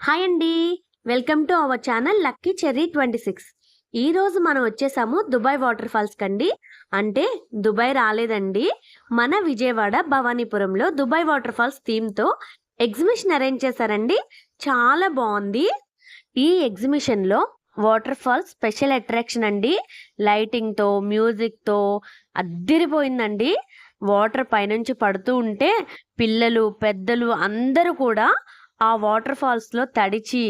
Hi అండి, welcome to our channel lucky cherry 26. ఈ రోజు మనం వచ్చేసాము దుబాయ్ వాటర్ ఫాల్స్ కండి. అంటే దుబాయ్ రాలేదండి, మన విజయవాడ భవానీపురంలో దుబాయ్ వాటర్ ఫాల్స్ థీమ్తో ఎగ్జిబిషన్ అరేంజ్ చేశారండి. చాలా బాగుంది. ఈ ఎగ్జిబిషన్లో వాటర్ ఫాల్స్ స్పెషల్ అట్రాక్షన్ అండి. లైటింగ్తో మ్యూజిక్తో అద్దిరిపోయిందండి. వాటర్ పైనుంచి పడుతూ ఉంటే పిల్లలు పెద్దలు అందరూ కూడా ఆ వాటర్ ఫాల్స్లో తడిచి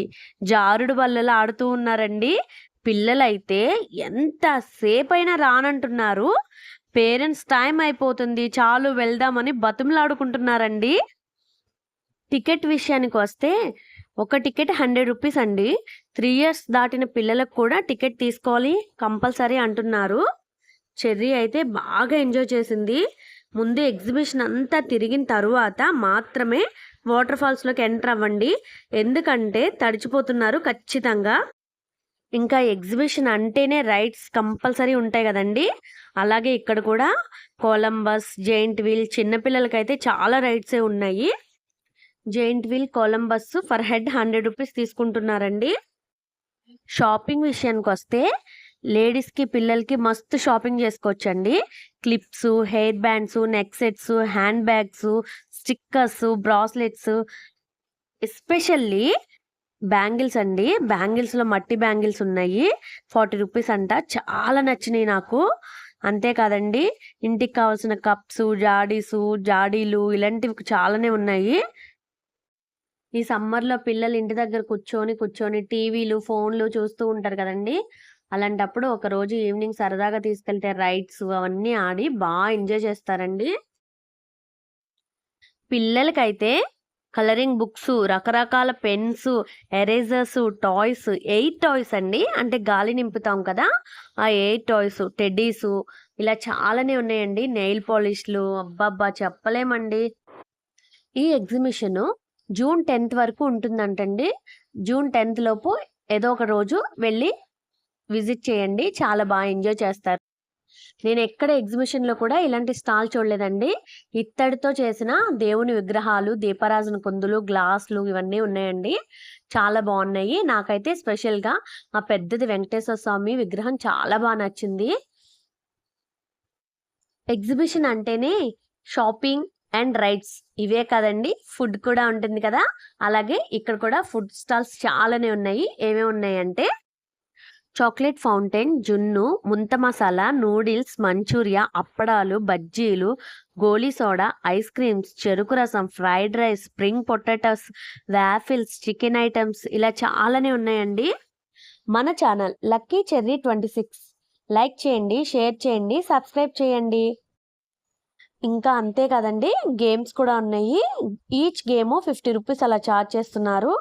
జారుడు బల్లలు ఆడుతూ ఉన్నారండి. పిల్లలైతే ఎంతసేపు అయినా రానంటున్నారు. పేరెంట్స్ టైం అయిపోతుంది చాలు వెళ్దామని బతుములాడుకుంటున్నారండి. టికెట్ విషయానికి వస్తే ఒక టికెట్ 100 రూపీస్ అండి. 3 years దాటిన పిల్లలకు కూడా టికెట్ తీసుకోవాలి కంపల్సరీ అంటున్నారు. చెర్రీ అయితే బాగా ఎంజాయ్ చేసింది. ముందు ఎగ్జిబిషన్ అంతా తిరిగిన తరువాత మాత్రమే వాటర్ ఫాల్స్లోకి ఎంటర్ అవ్వండి, ఎందుకంటే తడిచిపోతున్నారు ఖచ్చితంగా. ఇంకా ఎగ్జిబిషన్ అంటేనే రైడ్స్ కంపల్సరీ ఉంటాయి కదండి. అలాగే ఇక్కడ కూడా కొలంబస్, జైంట్ వీల్, చిన్నపిల్లలకైతే చాలా రైడ్సే ఉన్నాయి. Giant wheel, Columbus per head 100 rupees తీసుకుంటున్నారండి. షాపింగ్ విషయానికి వస్తే లేడీస్కి పిల్లలకి మస్తు షాపింగ్ చేసుకోవచ్చండి. Clips, hair bands, neck sets, hand bags, stickers, bracelets, especially bangles అండి. బ్యాంగిల్స్లో మట్టి బ్యాంగిల్స్ ఉన్నాయి, 40 రూపీస్ అంట. చాలా నచ్చినాయి నాకు. అంతేకాదండి, ఇంటికి కావాల్సిన కప్స్, జాడీలు ఇలాంటివి చాలానే ఉన్నాయి. ఈ సమ్మర్లో పిల్లలు ఇంటి దగ్గర కూర్చొని టీవీలు, ఫోన్లు చూస్తూ ఉంటారు కదండి. అలాంటప్పుడు ఒక రోజు ఈవినింగ్ సరదాగా తీసుకెళ్తే రైడ్స్ అవన్నీ ఆడి బాగా ఎంజాయ్ చేస్తారండి. పిల్లలకైతే కలరింగ్ బుక్స్, రకరకాల పెన్స్, ఎరేజర్స్, టాయ్స్, 8 టాయ్స్ అండి. అంటే గాలి నింపుతాం కదా, ఆ 8 టాయ్స్, టెడ్డీస్ ఇలా చాలానే ఉన్నాయండి. నెయిల్ పాలిష్లు, అబ్బబ్బా చెప్పలేమండి. ఈ ఎగ్జిబిషన్ జూన్ 10th వరకు ఉంటుందంటండి. జూన్ 10th లోపు ఏదో ఒక రోజు వెళ్ళి విజిట్ చేయండి, చాలా బాగా ఎంజాయ్ చేస్తారు. నేను ఎక్కడ ఎగ్జిబిషన్లో కూడా ఇలాంటి స్టాల్ చూడలేదండి. ఇత్తడితో చేసిన దేవుని విగ్రహాలు, దీపారాజన కుందులు, గ్లాసులు ఇవన్నీ ఉన్నాయండి. చాలా బాగున్నాయి. నాకైతే స్పెషల్గా ఆ పెద్దది వెంకటేశ్వర స్వామి విగ్రహం చాలా బాగా నచ్చింది. ఎగ్జిబిషన్ అంటేనే షాపింగ్ అండ్ రైడ్స్ ఇవే కదండి, ఫుడ్ కూడా ఉంటుంది కదా. అలాగే ఇక్కడ కూడా ఫుడ్ స్టాల్స్ చాలానే ఉన్నాయి. ఏమేమి ఉన్నాయంటే చాక్లెట్ ఫౌంటైన్, జున్ను, ముంత మసాలా, నూడిల్స్, మంచూరియా, అప్పడాలు, బజ్జీలు, గోలీ సోడా, ఐస్ క్రీమ్స్, చెరుకు రసం, fried rice, spring potatoes, waffles, chicken items ఇలా చాలానే ఉన్నాయండి. మన ఛానల్ లక్కీ చెర్రీ 26 లైక్ చేయండి, షేర్ చేయండి, సబ్స్క్రైబ్ చేయండి. ఇంకా అంతే కదండి, గేమ్స్ కూడా ఉన్నాయి. ఈచ్ గేమ్ 50 రూపీస్ అలా ఛార్జ్ చేస్తున్నారు.